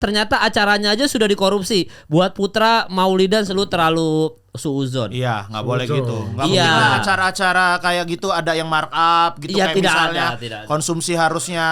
ternyata acaranya aja sudah dikorupsi. Buat Putra Maulidan selalu terlalu suuzon. Iya, nggak boleh gitu. Nggak Iya. mungkin lah acara-acara kayak gitu ada yang markup gitu, Iya, kayak tidak misalnya ada. konsumsi harusnya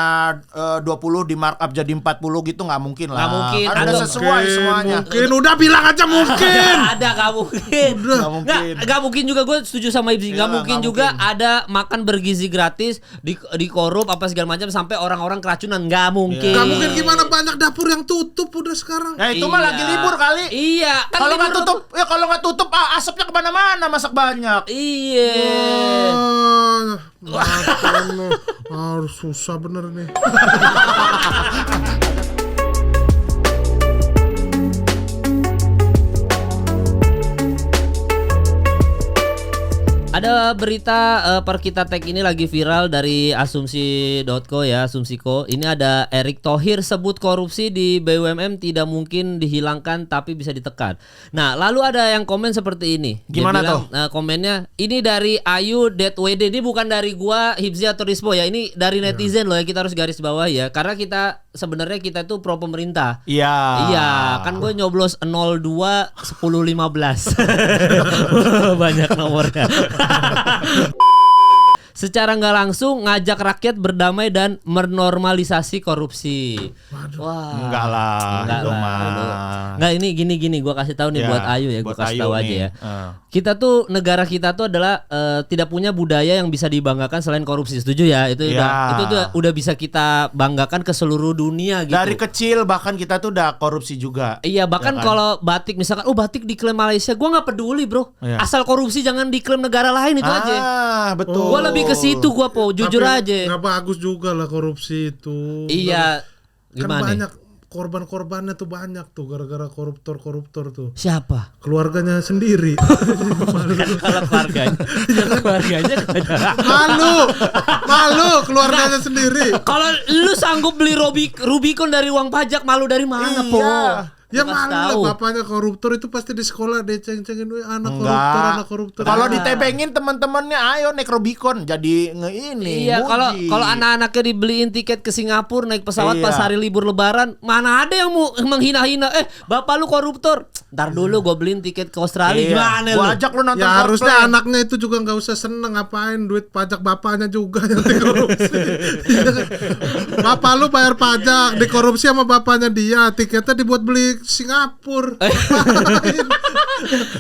20 di markup jadi 40 gitu, nggak mungkin lah. Nggak mungkin. Kan udah Ada- sesuai semuanya. Mungkin udah bilang aja mungkin. Ada gak mungkin. Nggak mungkin. Nggak mungkin juga, gue setuju sama Ibzi. Nggak Iya, mungkin nggak juga mungkin. ada makan bergizi gratis di korup apa segala macam sampai orang-orang keracunan. Nggak mungkin. Gak mungkin, gimana banyak dapur yang tutup udah sekarang. Nah itu mah lagi libur kali. Iya. Kan Kalau nggak libur- tutup, ya kalau nggak tutup asapnya kemana-mana, masak banyak. Iya. Makan harus susah bener nih. Ada berita per kita tag ini lagi viral dari asumsi.co ya, Asumsiko. Ini ada Erick Thohir sebut korupsi di BUMN tidak mungkin dihilangkan tapi bisa ditekan. Nah, lalu ada yang komen seperti ini. Dia Gimana bilang, tuh? Komennya ini dari Ayu WD. Ini bukan dari gua, Hibzi atau Rispo ya. Ini dari netizen loh ya, kita harus garis bawah ya. Karena kita sebenarnya kita tuh pro pemerintah. Iya. Iya, kan gue nyoblos 02 10 15. Banyak nomornya. Secara nggak langsung ngajak rakyat berdamai dan menormalisasi korupsi. Wah. Enggak lah. Enggak itu lah. mah. Enggak, ini gini gue kasih tahu nih Ya, buat Ayu ya, gue buat kasih Ayu tahu nih. aja ya. Kita tuh negara kita tuh adalah tidak punya budaya yang bisa dibanggakan selain korupsi. Setuju ya? Itu Ya. udah bisa kita banggakan ke seluruh dunia gitu. Dari kecil bahkan kita tuh udah korupsi juga. Iya, bahkan Ya kan? kalau batik misalkan, batik diklaim Malaysia, gua nggak peduli bro. Iya. Asal korupsi jangan diklaim negara lain itu aja. Betul. Gua lebih ke situ gua po, jujur aja. Gak bagus juga lah korupsi itu. Iya, Kan gimana? banyak korban-korbannya tuh, banyak tuh gara-gara koruptor tuh. Siapa? Keluarganya sendiri. Kalau keluarganya Malu keluarganya sendiri. Kalau lu sanggup beli Rubicon dari uang pajak, malu dari mana po? Ya Gua kasih malu lah, tahu. bapaknya koruptor itu pasti di sekolah dia ceng-cengin, anak Enggak. koruptor. Kalau ditebengin teman-temannya, ayo naik Rubicon jadi ini. Iya, muji. kalau anak-anaknya dibeliin tiket ke Singapura naik pesawat Iya. pas hari libur Lebaran, mana ada yang mau menghina-hina? Bapak lu koruptor. Ntar dulu gue beliin tiket ke Australia. Iya. Gimana lu? Gua ajak lu nonton Ya harusnya cosplay. anaknya itu juga nggak usah seneng, ngapain duit pajak bapaknya juga yang dikorupsi. Iya kan? Bapak lu bayar pajak, dikorupsi sama bapaknya dia, tiketnya dibuat beli Singapura.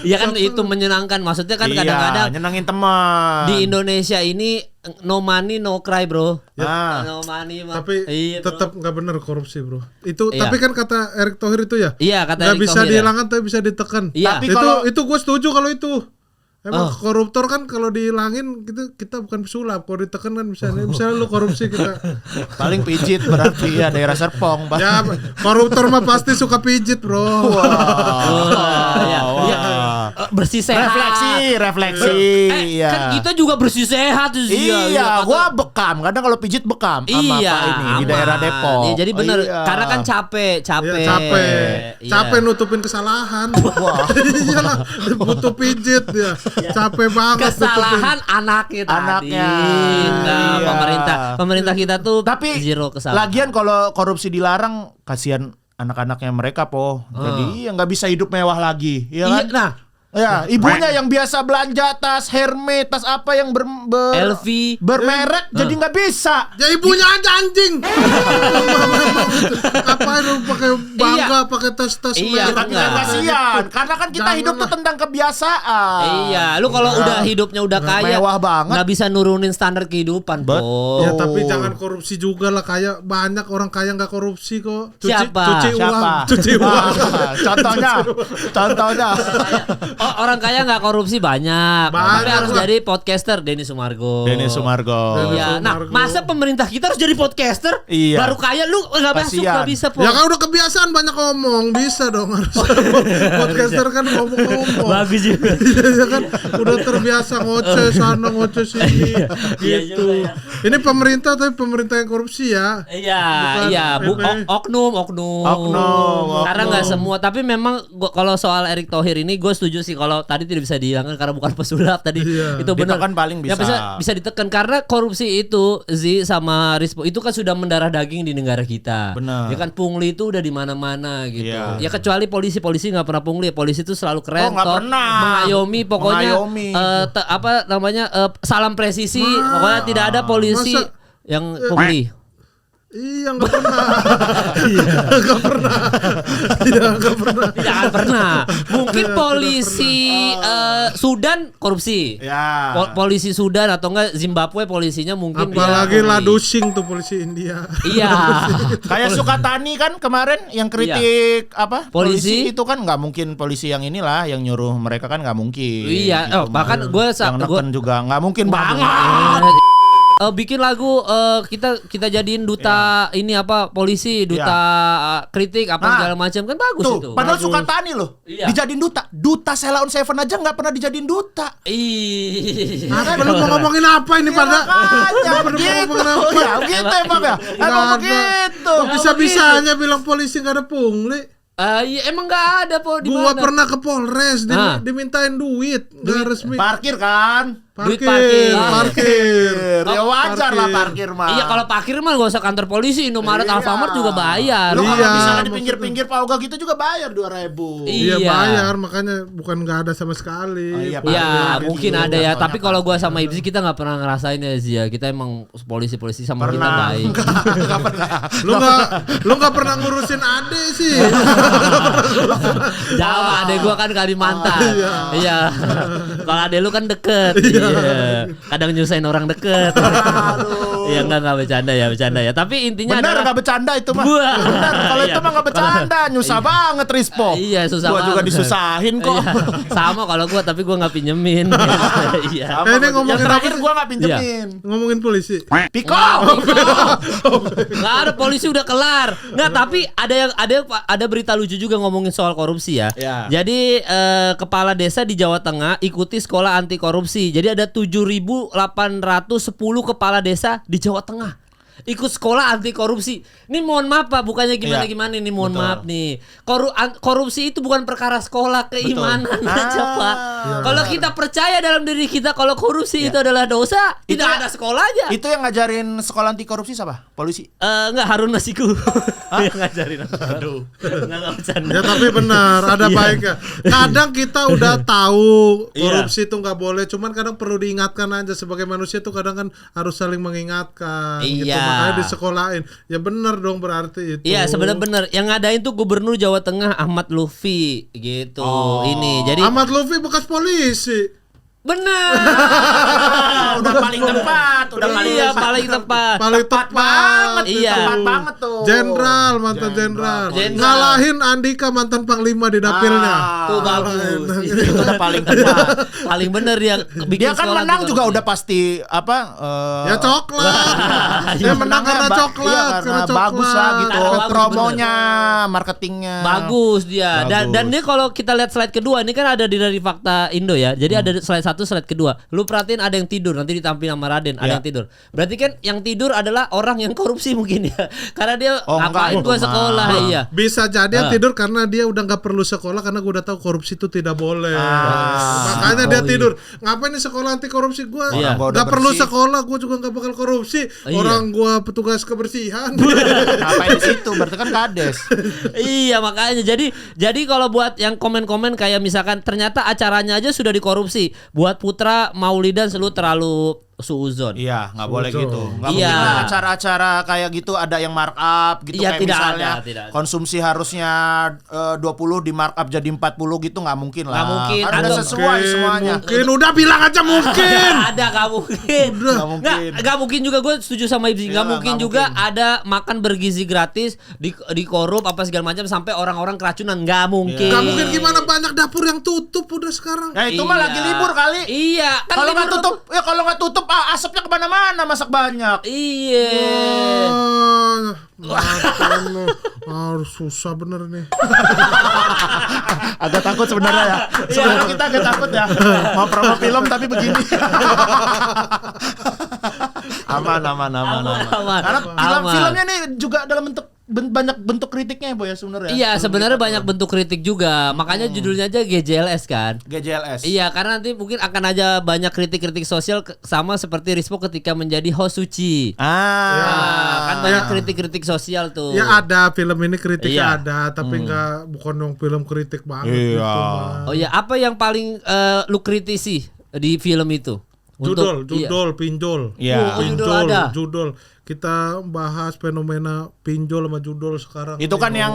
Ya kan itu menyenangkan. Maksudnya kan Iya, kadang-kadang nyenangin teman. di Indonesia ini no money no cry bro. Ah. No money Tapi iya, bro. tetap nggak bener korupsi bro. Itu Iya. tapi kan kata Erick Thohir itu ya. Iya, kata Nggak Erick bisa Thohir ya. dihilangkan tapi bisa ditekan. Iya. Tapi itu kalau- itu gue setuju kalau itu. Emang Oh. koruptor kan kalau dihilangin kita bukan pesulap, kalau ditekan kan misalnya lu korupsi kita. Paling pijit berarti ya daerah Serpong. Bang. Ya koruptor mah pasti suka pijit bro. Iya. Iya. Bersih sehat. Refleksi. Iya. Kan kita juga bersih sehat tuh. Iya, gua bekam. Kadang kalau pijit bekam sama Iya, Pak ini di aman. daerah Depok. Iya, jadi bener. Iya. Karena kan capek. Ya, capek Iya. nutupin kesalahan. Iyalah, butuh pijit ya. Capek banget Kesalahan anaknya tadi. Anaknya. Nah, Iya. pemerintah kita tuh Tapi zero kesalahan. lagian kalau korupsi dilarang, kasihan anak-anaknya mereka po. Jadi nggak bisa hidup mewah lagi, ya Iya, kan? nah, Ya, ibunya yang biasa belanja tas Hermes, tas apa yang LV. bermerek jadi nggak bisa. Ya ibunya aja anjing. Ngapain lu pakai bangga pakai tas-tas Iya, merek? kan Kan kasihan, karena kan kita hidup tuh Janganlah. tentang kebiasaan. Iya, lu kalau udah hidupnya udah kaya, mewah banget. nggak bisa nurunin standar kehidupan, Po. Ya tapi jangan korupsi juga lah, kayak banyak orang kaya nggak korupsi kok. Siapa? Cuci uang, cuci uang. Contohnya. Orang kaya nggak korupsi banyak. Banyak Tapi harus lah. jadi podcaster Denny Sumargo. Denny Sumargo. Iya. Nah, Sumargo. masa pemerintah kita harus jadi podcaster? Iya. Baru kaya lu nggak masuk, Kasian. nggak bisa, Po. Ya kan udah kebiasaan banyak ngomong, bisa dong harus. Podcaster kan ngomong-ngomong. Bagus juga. Iya kan udah terbiasa ngoceh sana ngoceh sini Iya gitu. juga ya. Ini pemerintah tapi pemerintah yang korupsi ya. Iya, Bukan iya, PP. oknum. Oknum. Karena nggak semua, tapi memang kalau soal Erick Thohir ini gue setuju sih. korupsi. Kalau tadi tidak bisa dihilangkan karena bukan pesulap tadi. Iya. Itu benar. Ditekan paling Ya, bisa. bisa ditekan karena korupsi itu sama Rispo itu kan sudah mendarah daging di negara kita. Benar. Ya kan pungli itu udah di mana-mana gitu. Iya. Ya kecuali polisi nggak pernah pungli. Polisi itu selalu keren, Oh, nggak top, pernah. mengayomi pokoknya. Mengayomi. Apa namanya? Salam presisi. Pokoknya tidak ada polisi Masa- yang pungli. Iya nggak pernah. Nggak pernah. Iya nggak pernah. Tidak akan pernah. Mungkin polisi Sudan korupsi. Ya. Polisi Sudan atau enggak Zimbabwe polisinya mungkin Apalagi dia Ladusing tuh polisi India. Iya. Kayak Sukatani kan kemarin yang kritik apa? Polisi? Itu kan nggak mungkin polisi yang inilah yang nyuruh mereka kan nggak mungkin. Iya. Gitu, Oh, bahkan gue yang neken juga nggak mungkin banget. bikin lagu kita jadiin duta ini apa polisi duta kritik apa Nah, segala macam kan bagus Tuh, itu. padahal Sukatani loh. Iya. Dijadiin duta. Duta Sheila on 7 aja nggak pernah dijadiin duta. Ih. Apa lu mau ngomongin apa ini pada? Makanya Pada mau begitu. ngomongin apa? Ya, begitu emang ya. Nggak Emang ada. begitu. Kok bisa-bisanya bilang polisi nggak ada pungli? Iya, emang nggak ada po di Gua mana? pernah ke Polres Ah. dimintain duit nggak resmi. Parkir kan? Duit Parkir, parkir. parkir. Ya wajar lah parkir. parkir mah. Iya, kalau parkir mah gak usah kantor polisi, Indomaret, Iya. Alfamart juga bayar. Lu kalau Iya, misalnya di maksudnya. pinggir-pinggir Pauga gitu juga bayar 2.000. Iya Iya. bayar, makanya bukan nggak ada sama sekali. Oh, iya, Ya Parkir mungkin gitu. ada ya, Contohnya tapi kalau gua parkir. sama Ibzi kita nggak pernah ngerasain ya sih ya. Kita emang polisi sama kita Pernah. baik. Enggak pernah. Lu nggak pernah ngurusin ade sih. Jauh adek gua kan Kalimantan. Iya. Kalau adek lu kan deket. Iya. Kadang nyusahin orang deket. Iya enggak bercanda ya. Tapi intinya Benar adalah enggak bercanda itu mah. Gua. Benar. Kalau Iya. itu mah enggak bercanda, nyusah banget Rispo. Iya, susah Gua juga banget. disusahin kok. Iya. Sama kalau gua tapi gua nggak pinjemin. Iya. Sama Ini gua. ngomongin Yang terakhir apa sih? gua enggak pinjemin. Ngomongin polisi. Piko. Nggak ada, polisi udah kelar. Nggak, tapi ada berita lucu juga ngomongin soal korupsi ya. Ya. Jadi kepala desa di Jawa Tengah ikuti sekolah anti korupsi. Jadi ada 7.810 kepala desa di Jawa Tengah ikut sekolah anti korupsi. Ini mohon maaf Pak, bukannya gimana-gimana ini, mohon Betul. maaf nih. Korupsi itu bukan perkara sekolah, keimanan aja Pak. Kalau kita percaya dalam diri kita kalau korupsi itu adalah dosa, Itu tidak ya- ada sekolahnya. Itu yang ngajarin sekolah anti korupsi siapa? Polisi. Enggak, Harun Masiku. Yang ngajarin. Aduh. Enggak bercanda. Ya tapi benar, ada Iya. baiknya. Kadang kita udah tahu Iya. korupsi itu nggak boleh, cuman kadang perlu diingatkan aja. Sebagai manusia tuh kadang kan harus saling mengingatkan. Gitu. Iya. Makanya disekolahin. Ya benar dong berarti itu. Iya, sebenarnya benar. Yang ngadain tuh Gubernur Jawa Tengah Ahmad Lutfi gitu. Ini. Jadi Ahmad Lutfi bekas polisi. benar. Udah paling tepat, udah paling Iya, tepat. paling tepat. Paling Tepat banget, Iya. tepat banget tuh. Jenderal, mantan jenderal. Jenderal. Ngalahin Andika mantan panglima di dapilnya. Tuh bagus. Itu udah paling tepat. Paling bener dia bikin Dia kan sekolah menang anti juga korupsi. udah pasti apa? Ya coklat. Dia menang karena coklat, Iya, karena karena bagus lah gitu. Karena bagus, Promonya, marketingnya. Bagus dia. Dan Bagus. dia kalau kita lihat slide kedua ini kan ada dari Fakta Indo ya. Jadi ada slide 1, slide kedua. Lu perhatiin ada yang tidur, nanti ditampilin sama Raden, ada Ya. yang tidur. Berarti kan yang tidur adalah orang yang korupsi mungkin ya. Karena dia Oh, ngapain enggak, gua itu sekolah mah. iya. Bisa jadi yang tidur karena dia udah nggak perlu sekolah karena gue udah tahu korupsi itu tidak boleh. Makanya dia Oh, iya. tidur. Ngapain nih sekolah anti korupsi? Gue Iya. Gua udah nggak perlu bersih. sekolah, gue juga nggak bakal korupsi. Iya. Orang gue petugas kebersihan. Ngapain di situ? Berarti kan kades. Iya, makanya jadi kalau buat yang komen-komen kayak misalkan ternyata acaranya aja sudah dikorupsi. Buat Putra Maulidan selalu terlalu suuzon. Iya, nggak boleh Suzon. gitu. Nggak Iya. mungkin lah acara-acara kayak gitu ada yang markup gitu, Iya, kayak tidak misalnya ada, tidak ada. konsumsi harusnya 20 di markup jadi 40 gitu nggak mungkin lah. Nggak mungkin. Kan udah Atau- sesuai semuanya. Mungkin udah bilang aja mungkin. Ada gak mungkin. Nggak mungkin. Nggak mungkin juga, gue setuju sama Ibzi. Iya, Nggak mungkin nggak juga mungkin. ada makan bergizi gratis di korup apa segala macam sampai orang-orang keracunan. Nggak mungkin. Gak mungkin gimana banyak dapur yang tutup udah sekarang. Ya itu mah Iya. lagi libur kali. Iya. Kan Kalau nggak libur- tutup, ya kalau nggak tutup asapnya kemana-mana, masak banyak. Iya. Makan lu. Harus susah bener nih. Agak takut sebenarnya ya. Sebenarnya kita agak takut ya. Mau promo film tapi begini. Aman. Aman. Karena Aman. filmnya nih juga dalam bentuk banyak bentuk kritiknya ya Boy ya sebenarnya. Iya, sebenarnya banyak bentuk kritik juga. Makanya judulnya aja GJLS kan. GJLS. Iya, karena nanti mungkin akan aja banyak kritik-kritik sosial sama seperti Rispo ketika menjadi host Suci. Kan banyak kritik-kritik sosial tuh. Ya ada film ini kritiknya Iya. ada, tapi bukan dong film kritik banget Iya. gitu, Bang. Oh iya, apa yang paling lu kritisi di film itu? Judul pinjol. Iya. Oh, judul ada. Judul. Kita bahas fenomena pinjol sama judul sekarang. Itu kan yang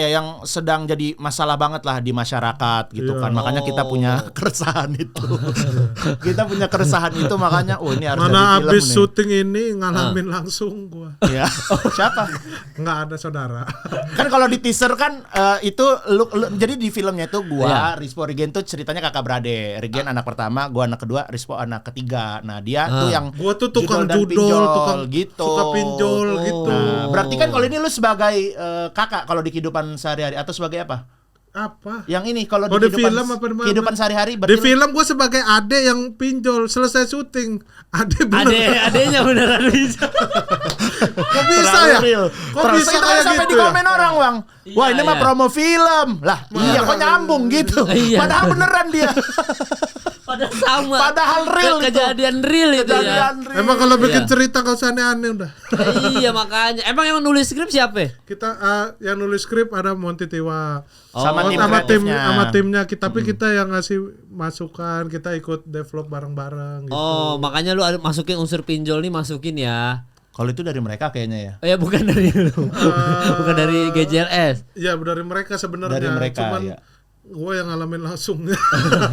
yang sedang jadi masalah banget lah di masyarakat gitu kan. Makanya kita punya keresahan itu. Kita punya keresahan itu makanya ini harus Mana jadi film habis nih. syuting ini ngalamin langsung gua. Iya. Siapa? Nggak ada saudara. Kan kalau di teaser kan itu jadi di filmnya itu gua Rispo Regen tuh ceritanya kakak beradik. Regen anak pertama, gua anak kedua, Rispo anak ketiga. Nah, dia tuh yang Gua tuh tukang dan judul, tukang gitu. suka pinjol gitu. Nah, berarti kan kalau ini lu sebagai kakak kalau di kehidupan sehari-hari atau sebagai apa? Apa? Yang ini kalau Oh, di di kehidupan, film apa di mana? kehidupan sehari-hari Di berarti film gue sebagai adek yang pinjol selesai syuting. Adek bener. Adenya beneran bisa. Kok bisa ya? Kok bisa itu kan kayak sampai gitu di ya? komen orang, Bang. Wah, ini mah Iya. promo film. Lah, iya kok nyambung gitu. Iya. Padahal beneran dia. Padahal sama. Padahal real itu. Kejadian real itu ya. Kejadian real. Emang kalau bikin Iya. cerita gak usah aneh-aneh udah. Iya makanya. Emang yang nulis skrip siapa? Kita yang nulis skrip ada Monty Tiwa. Sama tim sama kreatifnya. timnya kita, tapi kita yang ngasih masukan, kita ikut develop bareng-bareng gitu. Oh, makanya lu masukin unsur pinjol nih masukin ya. Kalau itu dari mereka kayaknya ya. Oh ya bukan dari lu. Bukan dari GJLS. Ya dari mereka sebenarnya. Dari mereka, Cuman ya. gue yang ngalamin langsung.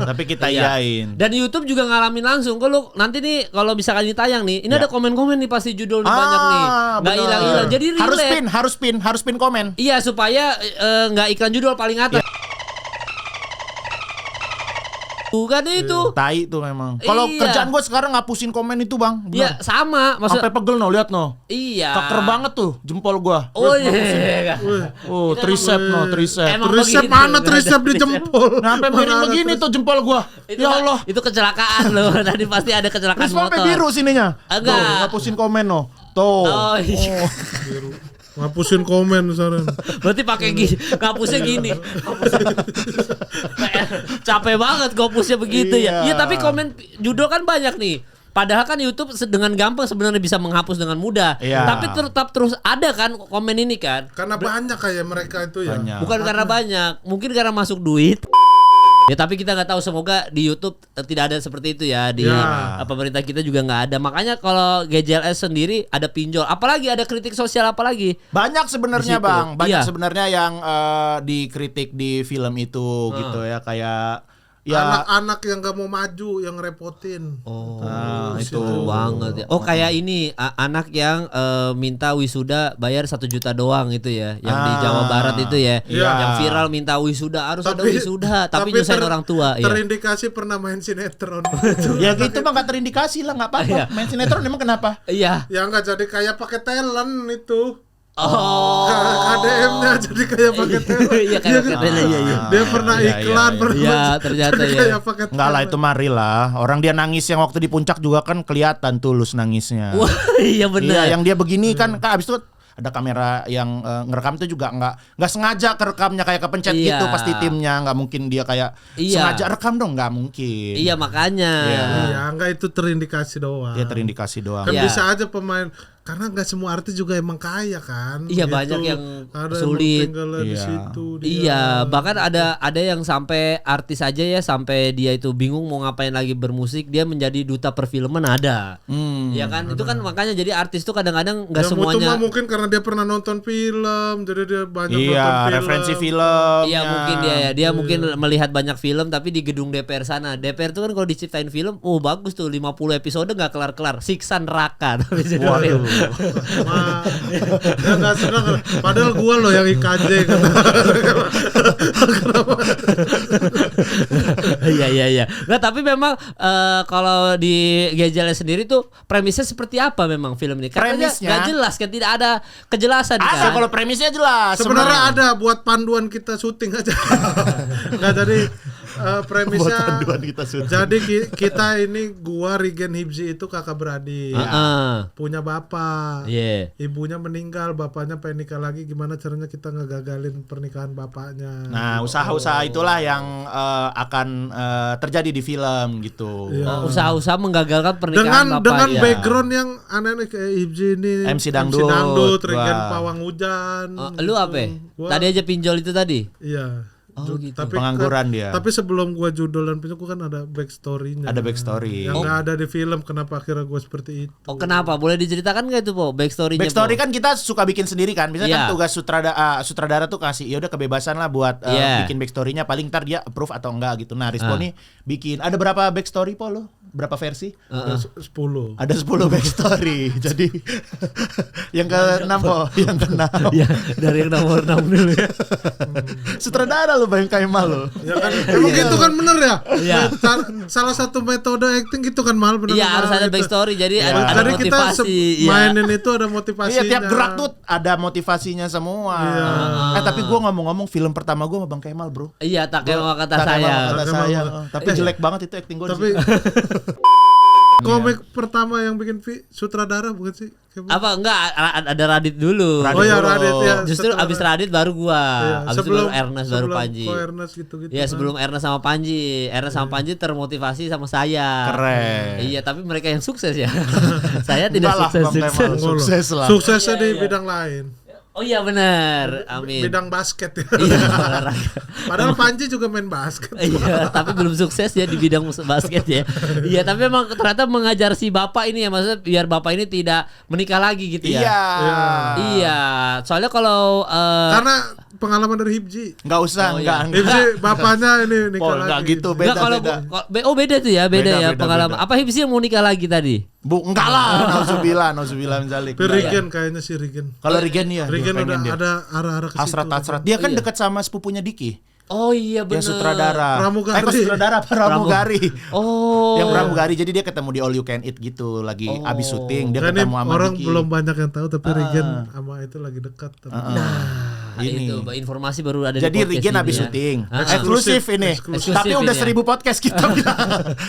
Tapi kita Iya. iyain. Dan YouTube juga ngalamin langsung. Kalau nanti nih kalau misalkan ini tayang nih, ini ada komen-komen nih pasti judul nih banyak nih. Nggak bener. hilang-hilang. Jadi relate. harus pin komen. Iya supaya nggak iklan judul paling atas. Bukan itu. Tai tuh memang. Kalau Iya. kerjaan gue sekarang ngapusin komen itu, Bang. Iya sama. Maksud Sampai pegel no, lihat no. iya. Keker banget tuh jempol gua. Oh iya. Oh, tricep no, tricep. Emang Tricep begitu. mana tricep di jempol? Nah, sampai miring Mana ada begini tuh jempol gua. Ya Allah. Itu kecelakaan loh. Tadi pasti ada kecelakaan Terus sampai motor. biru sininya. Enggak. Tuh, ngapusin komen no. Tuh. Oh iya. Ngapusin komen sekarang. Berarti pakai gini, ngapusnya gini. Capek banget ngapusnya begitu ya. Iya. Iya, tapi komen judul kan banyak nih. Padahal kan YouTube dengan gampang sebenarnya bisa menghapus dengan mudah. Iya. Tapi tetap terus ada kan komen ini kan. Karena banyak kayak mereka itu ya. Banyak. Bukan karena banyak, mungkin karena masuk duit. Ya tapi kita nggak tahu, semoga di YouTube tidak ada seperti itu ya, di pemerintah kita juga nggak ada. Makanya kalau GJLS sendiri ada pinjol, apalagi ada kritik sosial apalagi. Banyak sebenarnya, Di situ. Bang. Banyak Iya. sebenarnya yang dikritik di film itu gitu ya, kayak ya Anak-anak yang gak mau maju, yang repotin. Oh, itu banget ya. Oh kayak ini anak yang minta wisuda bayar 1 juta doang itu ya, yang di Jawa Barat itu ya, Iya. yang viral minta wisuda harus ada wisuda, tapi nyusahin orang tua. Ya. Terindikasi pernah main sinetron. ya gitu mah nggak terindikasi lah, nggak apa-apa. Iya. Main sinetron emang kenapa? Iya. Ya nggak jadi kayak pakai talent itu. Oh. KDM-nya jadi kayak pakai talent. Iya kayak pakai talent, iya iya. Dia pernah Iya, iklan, iya, pernah. Iya, ternyata jadi ya. kayak pakai Enggak lah, talent. itu mah real lah. Orang dia nangis yang waktu di puncak juga kan kelihatan tulus nangisnya. Wah, iya benar. Iya, yang dia begini kan abis itu ada kamera yang ngerekam itu juga nggak sengaja kerekamnya kayak kepencet Iya. gitu pasti timnya, nggak mungkin dia kayak Iya. sengaja rekam dong, nggak mungkin. Iya makanya. Iya, enggak itu terindikasi doang. Dia terindikasi doang. Kan Iya. bisa aja pemain, karena nggak semua artis juga emang kaya kan. Iya, banyak yang ada sulit. Yang tinggalnya di Iya. situ. dia. Iya, bahkan ada yang sampai artis aja ya, sampai dia itu bingung mau ngapain lagi bermusik, dia menjadi duta perfilman ada. Iya kan? Itu kan makanya jadi artis tuh kadang-kadang nggak Yang itu semuanya. mah mungkin karena dia pernah nonton film, jadi dia banyak Iya, nonton film. referensi film. Iya mungkin dia mungkin melihat banyak film tapi di gedung DPR sana. DPR tuh kan kalau diciptain film, oh bagus tuh 50 episode nggak kelar-kelar, siksa neraka. Waduh. Wah, dia nggak senang. Padahal gua loh yang IKJ. Iya. Nggak, tapi memang kalau di GJLS sendiri tuh premisnya seperti apa memang film ini? Karena Premisnya? nggak jelas kan, tidak ada kejelasan Ada kan. kalau premisnya jelas. Sebenarnya ada buat panduan kita syuting aja. Nggak jadi premisnya Tanduan kita syuting. jadi kita ini gua Rigen Hibzi itu kakak beradik. Punya bapak. Iya. Ibunya meninggal, bapaknya pengen nikah lagi, gimana caranya kita ngegagalin pernikahan bapaknya. Nah, usaha-usaha itulah yang akan terjadi di film gitu. Iya. Usaha-usaha menggagalkan pernikahan bapak dengan ya. background yang aneh-aneh kayak Hibzi ini MC Dangdut, Rigen wah. Pawang Hujan. Lu apa? Gua- Tadi aja pinjol itu tadi. Iya. Oh, gitu. Pengangguran dia. Tapi sebelum gua judul dan pinjol gua kan ada backstory-nya. Ada backstory. Yang nggak ada di film, kenapa akhirnya gua seperti itu. Oh, kenapa? Boleh diceritakan nggak itu, Po? Backstory-nya. Backstory Po? kan kita suka bikin sendiri kan. Biasanya Iya. kan tugas sutradara tuh kasih ya udah kebebasan lah buat Iya. bikin backstory-nya, paling ntar dia approve atau enggak gitu. Nah, Rizpo nih bikin ada berapa backstory Po lo? Berapa versi? 10. Ada 10 backstory. Jadi yang ke-6 Po, yang ke-6. Ya, dari yang nomor 6 dulu ya. Sutradara lu Bang Kaimal lo. Ya kan, emang gitu kan bener ya? Iya. Salah satu metode acting gitu kan mal bener. Iya, harus ada backstory. Jadi ada Jadi kita motivasi. Iya. mainin itu ada motivasinya. Iya, tiap gerak tuh ada motivasinya semua. Iya. Tapi gua ngomong-ngomong film pertama gua sama Bang Kemal, Bro. Iya, tak kayak kata Tak saya. emang kata Tak saya. emang. Tapi jelek banget itu acting gua. Tapi komik pertama yang bikin sutradara bukan sih? Apa enggak ada Radit dulu. Radit Oh ya dulu. Radit ya. Justru setelah- abis Radit baru gua. Iya, Abis itu baru Ernest baru Panji. Ernest gitu-gitu. Iya, kan. sebelum Ernest sama Panji. Ernest sama Panji termotivasi sama saya. Keren. Iya, tapi mereka yang sukses ya. Saya tidak Enggak lah, Bang sukses-sukses. Kemal. Sukses lah. Suksesnya di bidang lain. Oh iya benar. Amin. Bidang basket ya. Iya, olahraga. Padahal Panji juga main basket. Iya, tapi belum sukses ya di bidang basket ya. Iya, tapi memang ternyata mengajar si bapak ini ya, maksudnya biar bapak ini tidak menikah lagi gitu ya. Iya. Iya, soalnya kalau Karena pengalaman dari Hibji. Enggak usah, Oh, enggak. iya. Hibji bapaknya ini nikah Oh, lagi. enggak gitu, enggak beda kalau beda. oh beda tuh ya, beda ya Beda, pengalaman. beda. Apa Hibsi yang mau nikah lagi tadi? Bu, enggak lah, nauzubillah min zalik. Tapi Rigen kayaknya sih Rigen. Kalau Rigen ya, Rigen dia udah pengen dia. ada arah-arah ke situ. Hasrat-hasrat. Dia kan Iya. dekat sama sepupunya Diki. Oh iya benar. Yang sutradara. Pramugari. Kok sutradara Pramugari. Oh. Yang Pramugari, jadi dia ketemu di All You Can Eat gitu, lagi abis syuting dia Kan ini ketemu sama orang Diki. belum banyak yang tahu tapi Rigen sama itu lagi dekat. Nah, Ini. itu informasi baru ada Jadi di podcast Rigen ini habis ya. syuting. Ah, Eksklusif ini. Eksklusif Tapi ini udah ya. 1000 podcast kita bilang.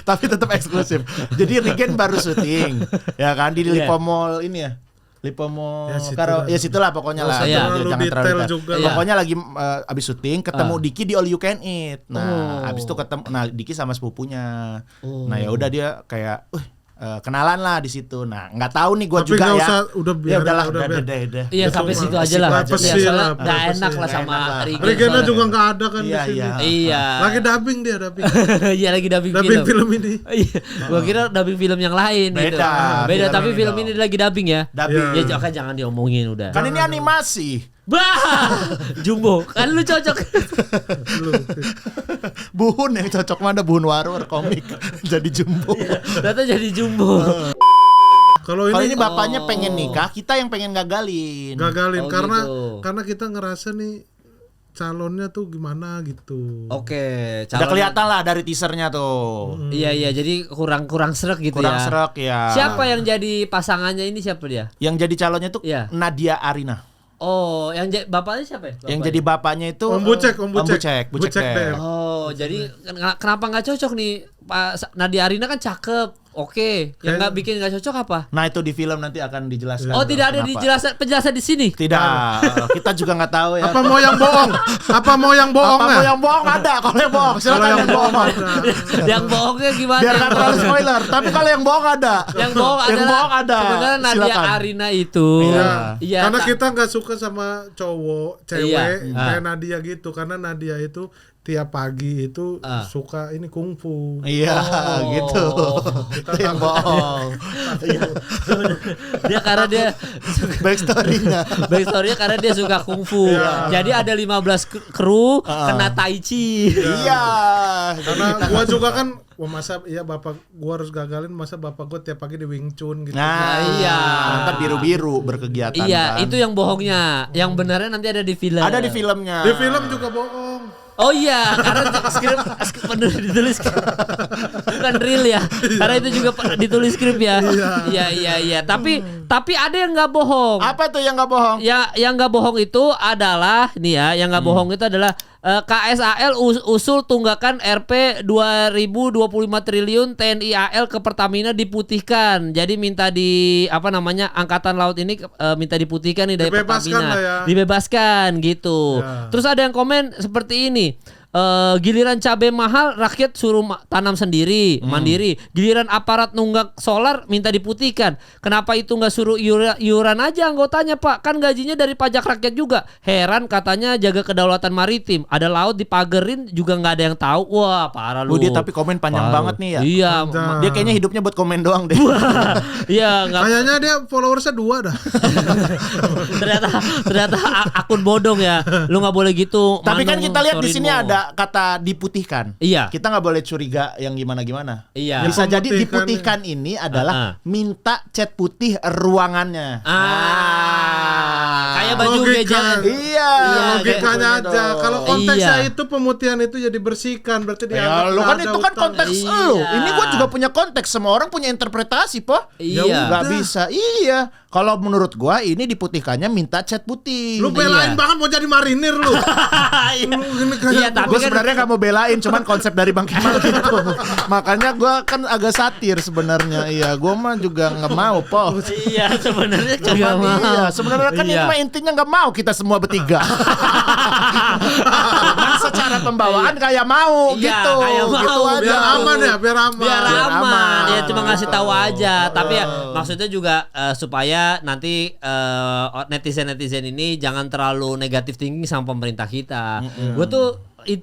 Tapi tetap eksklusif. Jadi Rigen baru syuting. Ya kan di Iya. Lipo Mall ini ya. Lipo Mall Ya, situ Karo, lah. ya situlah pokoknya lah. usah terlalu detail detail. juga lah. Pokoknya lagi abis syuting ketemu Diki di All You Can Eat. Nah, abis itu ketemu Diki sama sepupunya. Nah, ya udah dia kayak kenalan lah di situ. Nah, nggak tahu nih gue Tapi juga nggak ya. usah, udah Ya biarin, udahlah, udah biarin. udah. Iya, Itu sampai mah situ aja lah. privacy Iya, soalnya lah, nggak privacy. enak lah Nggak sama enak lah. Rigen. Rigennya soalnya. juga nggak ada kan di Iya, sini. iya. Iya. Lagi dubbing dia dubbing. Iya, lagi dubbing film ini. Iya, gua kira dubbing film yang lain gitu. Beda. Beda, Film tapi ini film dong. ini lagi dubbing ya. Dubbing. Ya jangan diomongin udah. Kan ini animasi. Bah, Jumbo, kan lu cocok. Buhun yang cocok mana Buhun Warur komik jadi Jumbo. Ternyata jadi Jumbo. Kalau Kalau ini ini bapaknya pengen nikah, kita yang pengen gagalin. gagalin Oh, karena gitu. kita ngerasa nih calonnya tuh gimana gitu. Oke, Udah kelihatan lah dari teasernya tuh. Iya, jadi kurang serak gitu Kurang ya. serak ya. Siapa yang jadi pasangannya ini siapa dia? Yang jadi calonnya tuh Iya. Nadia Arina. Oh, yang bapaknya siapa ya? Yang jadi bapaknya itu Om Bucek, Bucek DM. Oh, jadi kenapa nggak cocok nih? Pak Nadia Arina kan cakep. Oke, yang nggak bikin nggak cocok apa? Nah, itu di film nanti akan dijelaskan. Oh, tidak ada Kenapa. penjelasan di sini. Tidak, kita juga nggak tahu ya. Apa mau yang bohong? Apa mau yang bohong? Apa ya? mau yang bohong ada? Kalau yang bohong, Kalau silakan yang yang bohong bohong. ada. Yang bohongnya gimana? Biar nggak terlalu spoiler. Tapi kalau yang bohong ada. Yang bohong Yang adalah bohong ada. sebenarnya Nadia Silakan. Arina itu. Iya. Iya. Karena tak- kita nggak suka sama cowok, cewek Iya. kayak Nadia gitu. Karena Nadia itu tiap pagi itu suka ini kungfu. Iya, Oh. gitu. Itu yang bohong. dia karena dia Backstory-nya. backstory-nya karena dia suka kungfu. Jadi ada 15 kru kena tai chi. Iya. Karena gua juga kan, wah masa iya bapak gua harus gagalin, masa bapak gua tiap pagi di Wing Chun gitu. Nah, iya. Ntar biru-biru berkegiatan. Iya, kan. itu yang bohongnya. Yang benarnya nanti ada di film. Ada di filmnya. Di film juga bohong. Oh iya, karena skrip bener ditulis. bukan real ya. Karena itu juga ditulis skrip ya. Iya. Tapi ada yang nggak bohong. Apa tuh yang nggak bohong? Ya, yang nggak bohong itu adalah nih ya, yang nggak bohong itu adalah KSAL usul tunggakan Rp 2025 triliun TNI AL ke Pertamina diputihkan. Jadi minta Angkatan Laut ini minta diputihkan nih dari Dibebaskan Pertamina. lah ya. Dibebaskan gitu. Ya. Terus ada yang komen seperti ini. Giliran cabai mahal rakyat suruh tanam sendiri mandiri, giliran aparat nunggak solar minta diputihkan. Kenapa itu nggak suruh iuran aja anggotanya Pak, kan gajinya dari pajak rakyat juga. Heran katanya jaga kedaulatan maritim, ada laut dipagerin juga nggak ada yang tahu. Wah parah lu. Dia tapi komen panjang banget nih ya. Iya. Dia kayaknya hidupnya buat komen doang deh. Iya nggak. Kayaknya dia followersnya 2 dah. ternyata akun bodong ya. Lu nggak boleh gitu. Tapi kan kita lihat di sini Sorry, ada kata diputihkan. Iya. Kita nggak boleh curiga yang gimana-gimana. Iya. Bisa jadi Diputihkan, diputihkan ini adalah minta cat putih ruangannya. Kayak baju Logika. GJLS. Iya. Logikanya gitu aja. dong. Kalau konteksnya Iya. itu pemutihan itu jadi bersihkan, berarti dia Ya, lu kan itu kan konteks Iya. lu. Ini gua juga punya konteks. Semua orang punya interpretasi, Po. Iya. Nggak bisa. Iya. Kalau menurut gua ini diputihkannya minta cat putih. Lu belain Iya. banget mau jadi marinir lu. Iya. Lu gini kayak Iya, tapi Gue kan sebenarnya gak mau belain, cuman konsep dari Bang Kemal gitu. Makanya gue kan agak satir sebenarnya. Iya, gue mah juga nggak mau, Po. iya sebenarnya juga Cuman mau. iya, sebenarnya kan ini Iya. mah intinya nggak mau kita semua bertiga. Cuman secara pembawaan kayak mau Iya, gitu. kayak mau. Gitu aja. biar aman ya, biar aman. Biar aman. aman. Ya cuma ngasih tahu aja. Tapi ya maksudnya juga supaya nanti netizen ini jangan terlalu negatif thinking sama pemerintah kita. Gue tuh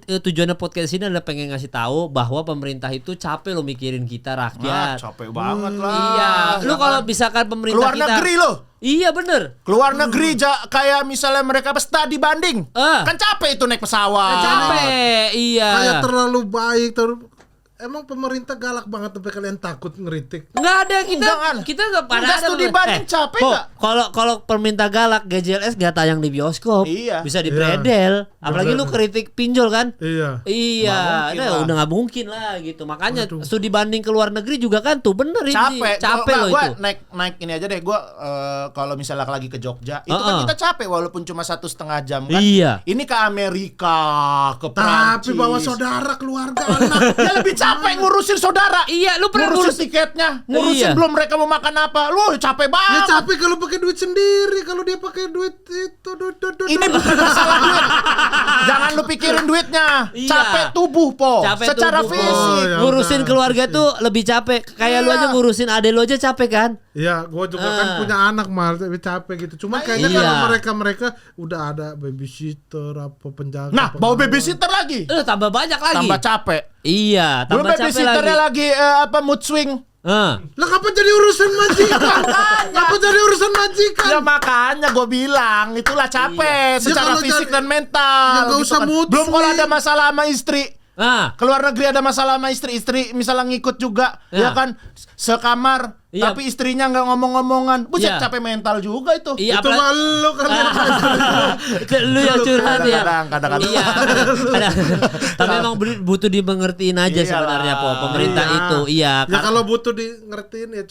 tujuannya podcast ini adalah pengen ngasih tahu bahwa pemerintah itu capek lo mikirin kita Wah, rakyat. capek banget lah. Iya, lu kalau misalkan pemerintah Keluar kita negeri lo. Iya bener. Keluar negeri kayak misalnya mereka study banding. Kan capek itu naik pesawat. Capek. Iya. Kayak terlalu baik, emang pemerintah galak banget sampai kalian takut ngeritik. Nggak ada Jangan. kita nggak pada Nggak ada. studi banding, capek nggak? Kalau pemerintah galak GJLS nggak tayang di bioskop. Iya. Bisa di bredel. Apalagi lu kritik pinjol kan? Iya. Iya, Nggak mungkin nah, lah. udah nggak mungkin lah gitu. Makanya studi banding ke luar negeri juga kan tuh bener ini. Capek Loh gue itu. naik ini aja deh gue kalau misalnya lagi ke Jogja itu kan kita capek walaupun cuma 1,5 jam kan. Iya. Ini ke Amerika, ke Prancis. Tapi bawa saudara, keluarga, anak. Ya lebih capek ngurusin saudara. Iya, lu pernah ngurusin ngurus tiketnya, ngurusin Iya. belum mereka mau makan apa. Lu capek Ya banget. capek kalau pakai duit sendiri, kalau dia pakai duit itu Ini bukan masalah duit. Jangan lu pikirin duitnya. Iya. Capek tubuh, Po. Capek Secara tubuh, Po. fisik. Oh, ya ngurusin udah. keluarga tuh lebih capek. Kayak lu Iya. aja ngurusin adek lu aja capek kan? Ya, gue juga kan punya anak mal, tapi capek gitu. Cuma kayaknya iya. kalau mereka udah ada babysitter apa penjaga. Nah, bawa babysitter lagi. Tambah banyak lagi. Tambah capek. Iya, Belum tambah capek babysitternya lagi. lagi mood swing. Lah ngapa jadi urusan majikan? Ngapa jadi urusan majikan? Ya makanya gue bilang itulah capek secara Ya, kalau fisik jadi- dan mental. Ya, nggak gitu usah kan. mood Belum kalau swing. ada masalah sama istri. Keluar negeri ada masalah sama istri misalnya ngikut juga, ya kan sekamar, Iya. tapi istrinya nggak ngomong-ngomongan, buset Iya. capek mental juga itu. Iya, Itu mah lu kan lu yang curhat ya. Kadang-kadang. Iya. Tapi emang butuh dimengertiin aja Iyalah. sebenarnya Po pemerintah Iya. itu. Iya. Ya kalau butuh di ngertiin ya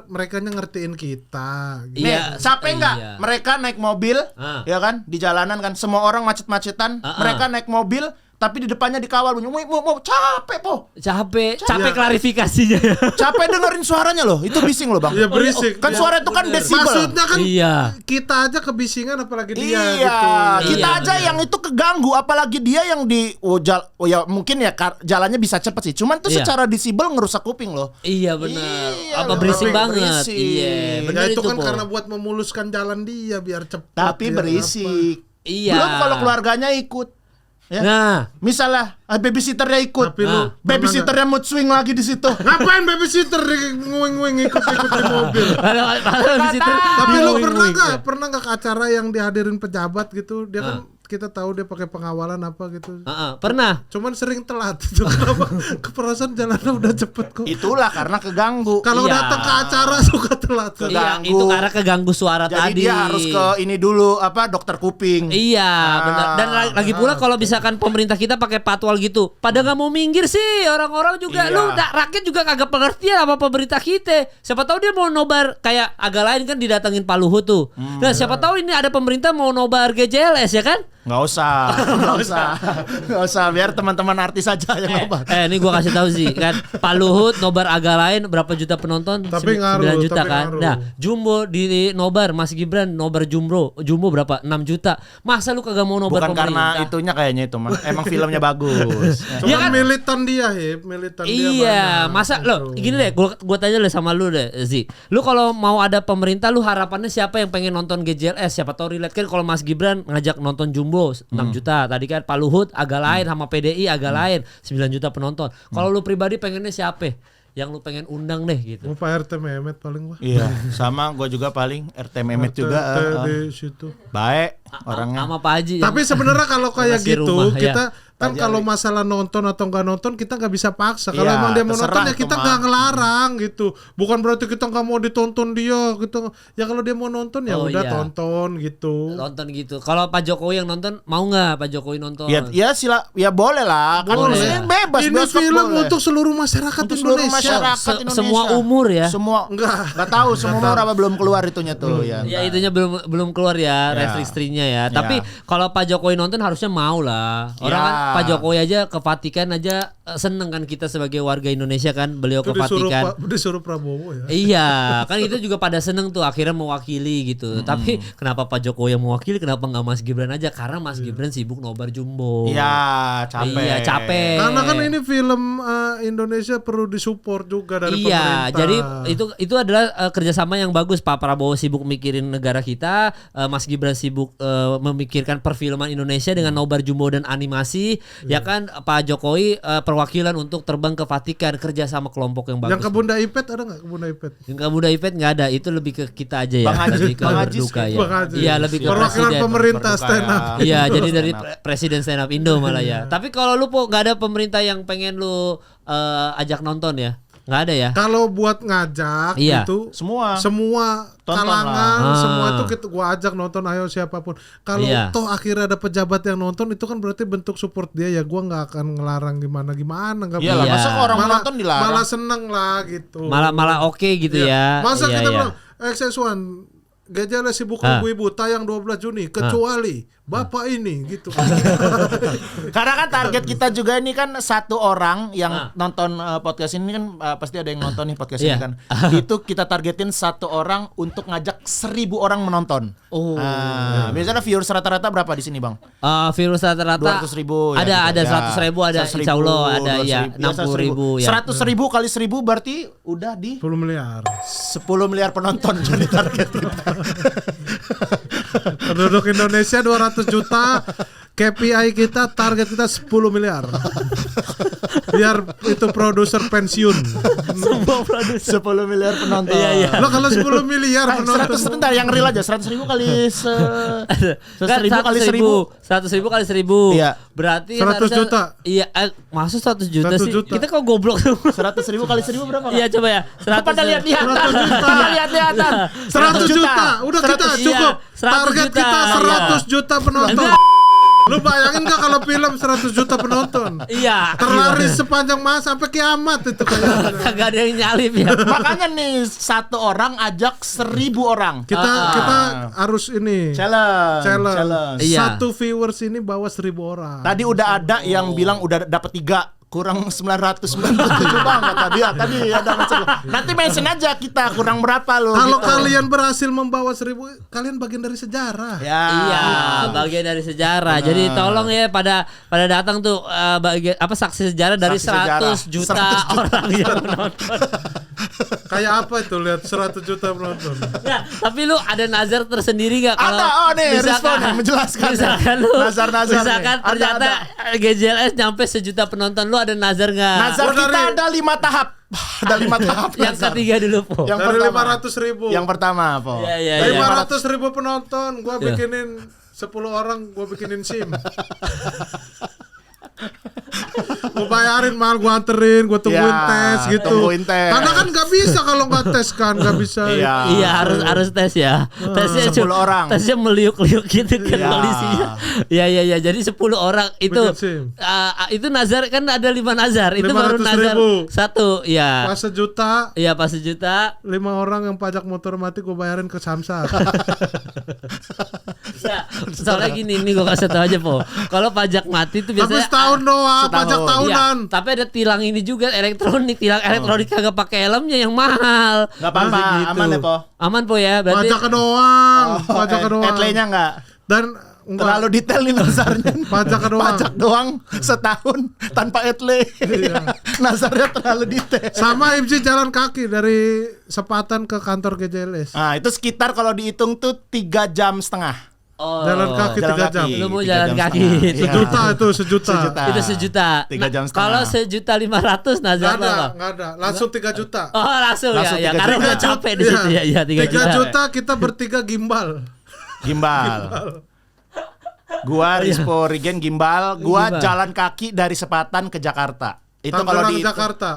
mereka ngertiin kita. Gitu. Nih, Iya. capek nggak Iya. mereka naik mobil, ya kan di jalanan kan semua orang macet-macetan, mereka naik mobil tapi di depannya dikawal mau capek Po. Capek Iya. klarifikasinya. Capek dengerin suaranya loh, itu bising loh Bang. Iya berisik. Kan Ya, suara itu kan bener. desibel. Maksudnya kan Iya. kita aja kebisingan apalagi dia Iya, gitu. kita Iya, aja bener. yang itu keganggu, apalagi dia yang ya mungkin ya jalannya bisa cepet sih, cuman tuh Iya. secara desibel ngerusak kuping loh. Iya benar. Iya, Apa loh, berisik tapi banget. berisik. Iya, Ya benar itu kan Po. karena buat memuluskan jalan dia biar cepat. Tapi biar berisik. Iya. Belum kalau keluarganya ikut. Ya. Nah, Misalnya babysitternya ikut. Tapi lu Babysitternya mood swing lagi di situ. apa? Ngapain babysitter nguing-nguing ikut-ikut di mobil? kalau di situ Tapi lu bingung-bingung. pernah nggak ke acara yang dihadirin pejabat gitu? Dia kan kita tahu dia pakai pengawalan apa gitu. Pernah. Cuman sering telat itu kenapa? Keperasaan jalannya udah cepet kok. Itulah karena keganggu. Kalau Iya. datang ke acara suka telat. Iya, Keganggu. itu karena keganggu suara Jadi tadi. dia harus ke ini dulu dokter kuping. Iya, benar. Dan lagi pula kalau misalkan pemerintah kita pakai patwal gitu, pada nggak mau minggir sih orang-orang juga. Iya. Lu rakyat juga kagak pengertian apa pemerintah kita. Siapa tahu dia mau nobar kayak agak lain kan didatengin Pak Luhut tuh. Nah, siapa tahu ini ada pemerintah mau nobar GJLS ya kan? Nggak usah. Biar teman-teman artis aja yang nobar. Ini gua kasih tahu sih kan, Pak Luhut nobar agak lain berapa juta penonton? Tapi 9 ngaruh, juta tapi kan. ngaruh. Nah, Jumbo di nobar Mas Gibran nobar Jumbo berapa? 6 juta. Masa lu kagak mau nobar Bukan karena pemerintah? itunya kayaknya itu mah. Emang filmnya bagus. Cuman Iya kan? militan dia, militan dia Iya, banyak. masa lo gini deh, gua tanya deh sama lu deh, Zi. Lu kalau mau ada pemerintah, lu harapannya siapa yang pengen nonton GJLS? Siapa tahu relate kan kalau Mas Gibran ngajak nonton Jumbo 6 juta. Tadi kan Pak Luhut agak lain sama PDI agak lain 9 juta penonton. Kalau lu pribadi pengennya siapa? Yang lu pengen undang deh gitu. Mau Pak RT Mehmet paling wah. Iya, sama gue juga paling RT Mehmet juga. di situ. Baik orangnya. Sama Pak Haji. Tapi sebenarnya kalau kayak Masih gitu rumah, kita ya. kan Pak kalau Jali. masalah nonton atau nggak nonton kita nggak bisa paksa. Kalau Iya, emang dia mau nonton terserah ya kita itu, nggak Mak. ngelarang gitu. Bukan berarti kita nggak mau ditonton dia gitu. Ya kalau dia mau nonton ya Oh, udah iya. tonton gitu. Nonton gitu. Kalau Pak Jokowi yang nonton mau nggak Pak Jokowi nonton? Ya boleh lah. Kan Boleh. ini bebas. Ini bioskop film boleh. untuk seluruh masyarakat Untuk seluruh Indonesia. masyarakat Indonesia. Semua umur ya. Semua Enggak. tahu semua umur apa belum keluar itunya tuh ya. Ya itunya belum keluar ya, restriksinya ya. Tapi kalau Pak Jokowi nonton harusnya mau lah. Orang Ya. kan Pak Jokowi aja ke Vatikan aja seneng kan kita sebagai warga Indonesia kan beliau Itu ke Vatikan. disuruh Prabowo ya. Iya, kan itu juga pada seneng tuh akhirnya mewakili gitu. Tapi kenapa Pak Jokowi yang mewakili, kenapa nggak Mas Gibran aja? Karena Mas Gibran sibuk nobar Jumbo. Iya, capek. Iya, capek. Karena kan ini film Indonesia perlu disupport juga dari Iya, pemerintah. jadi itu adalah kerjasama yang bagus. Pak Prabowo sibuk mikirin negara kita, Mas Gibran sibuk memikirkan perfilman Indonesia dengan nobar Jumbo dan animasi. Ya kan, Pak Jokowi perwakilan untuk terbang ke Vatikan, kerja sama kelompok yang bagus. Yang ke Bunda Ipet ada nggak ke Bunda Ipet? Yang ke Bunda Ipet nggak ada, itu lebih ke kita aja ya. Bang Haji- Lebih ke Bang Haji berduka ya. Bang Haji. Iya, lebih ke Perwakilan presiden. pemerintah stand up. Iya, jadi dari presiden stand up Indo malah ya. Tapi kalau lu nggak ada pemerintah yang pengen lu ajak nonton ya, nggak ada ya. Kalau buat ngajak Iya. itu Semua. kalangan lah. semua Ah. itu gua ajak nonton ayo siapapun. Kalau Iya. toh akhirnya ada pejabat yang nonton itu kan berarti bentuk support dia ya gua nggak akan ngelarang gimana nggak Iyalah, Iya. masa orang menonton dilarang? malah seneng lah gitu. Malah oke gitu ya. Masa Iya, kita iya. bilang XS1 Gajah sibuk ibu-ibu tayang 12 Juni kecuali Bapak ini gitu. Karena kan target kita juga ini kan satu orang yang nonton podcast ini kan pasti ada yang nonton nih podcast Iya. ini kan. Itu kita targetin satu orang untuk ngajak 1.000 orang menonton. Oh. Biasanya viewers rata-rata berapa di sini, Bang? Virus rata-rata 200.000 ya, ada kita. 100.000 ada 100.000, insya Allah ada ya 200.000. 60.000 ya. 100.000 kali 1.000 berarti udah di 10 miliar. 10 miliar penonton jadi target kita. Penduduk Indonesia 200 juta, KPI kita target kita 10 miliar. Biar itu produser pensiun. Semua produser 10 miliar penonton. Iya. Lo kalau 10 miliar penonton. 100 bentar yang real aja 100.000 kali 100.000 kan kali 100.000 kali 1.000. Iya. Berarti 100 harusnya- juta. Iya, maksud 100 juta 100 sih. juta. Kita kok goblok semua. 100.000 kali 1.000 berapa? Iya, coba ya. Pada lihat-lihatan. 100 juta. Lihat-lihatan. 100 juta. Udah kita 100 cukup. Iya, 100 Target juta. kita 100 Iya. juta penonton. Lu bayangin gak kalau film 100 juta penonton? Iya. Terlaris sepanjang masa sampai kiamat itu kayaknya. Kagak ada yang nyalip ya. Makanya nih satu orang ajak 1.000 orang. Kita harus ini Challenge. Iya. Satu viewers ini bawa 1.000 orang. Tadi udah ada yang bilang udah dapat 3 kurang 997 Bang kata dia. Tadi ada masuk. Nanti mention aja kita kurang berapa lo. Kalau gitu. kalian berhasil membawa 1.000, kalian bagian dari sejarah. Ya. Iya, bagian dari sejarah. Jadi tolong ya pada datang tuh bagian saksi sejarah dari Saksi sejarah. 100 juta 100 juta. orang yang menonton. Kayak apa itu lihat 100 juta penonton. Nah, tapi lu ada nazar tersendiri nggak kalau Ada, nih respon yang menjelaskan. Misalkan lu Nazar-nazar misalkan nih. Ada, ternyata GJLS nyampe 1 juta penonton, lu ada nazar nggak? Nazar kita ada 5 tahap. Ada 5 tahap. Yang nazar. ketiga dulu, Po. Yang Dari pertama. 500.000. Yang pertama, Po. Iya, iya, Dari iya. 500.000 penonton, gua bikinin 10 orang gue bikinin SIM. Gue bayarin mahal, gue anterin, gue tungguin Ya, tes gitu. tungguin tes. Karena kan nggak bisa kalau nggak tes kan, nggak bisa. Iya. Iya harus tes ya. Tesnya 10 orang. Tesnya meliuk-liuk gitu kan Iya. polisinya. Iya. Jadi 10 orang itu Bikin SIM. itu nazar kan ada 5 nazar. Itu baru 500.000. nazar 1. Ya. Pas 1 juta, Iya pas 1 juta. 5 orang yang pajak motor mati gue bayarin ke Samsat. Nah, soalnya gini nih gue kasih tau aja Po. Kalau pajak mati itu Tapi biasanya setahun doang, setahun. pajak tahunan. Iya, tapi ada tilang ini juga elektronik. Tilang elektronik kagak pakai helmnya yang mahal. Nggak apa-apa, Gitu. aman ya Po. Aman Po ya. Berarti Pajak doang, pajak doang. Etle-nya nggak? Dan enggak, Terlalu detail nih nazarnya. Pajak doang. Pajak doang setahun tanpa etle. Nazarnya terlalu detail. sama IMSI jalan kaki dari Sepatan ke kantor GJLS. Nah, itu sekitar kalau dihitung tuh 3,5 jam. oh, Jalan kaki Jalan 3 jam. kaki. Lu mau 3 jalan jam kaki. setengah. Iya. Sejuta itu, sejuta. Sejuta. Itu 1 juta. 3 jam setengah. Kalau 1.500.000 nazar Nggak ada, apa? nggak ada. Langsung 3 juta. Oh langsung, Langsung ya 3 karena juta. udah capek di situ ya. Iya 3 3 juta. juta kita bertiga gimbal. Gimbal. Gua Rispo Rigen gimbal, gua Gimbal. jalan kaki dari Sepatan ke Jakarta. Itu kalau Tangerang di Jakarta.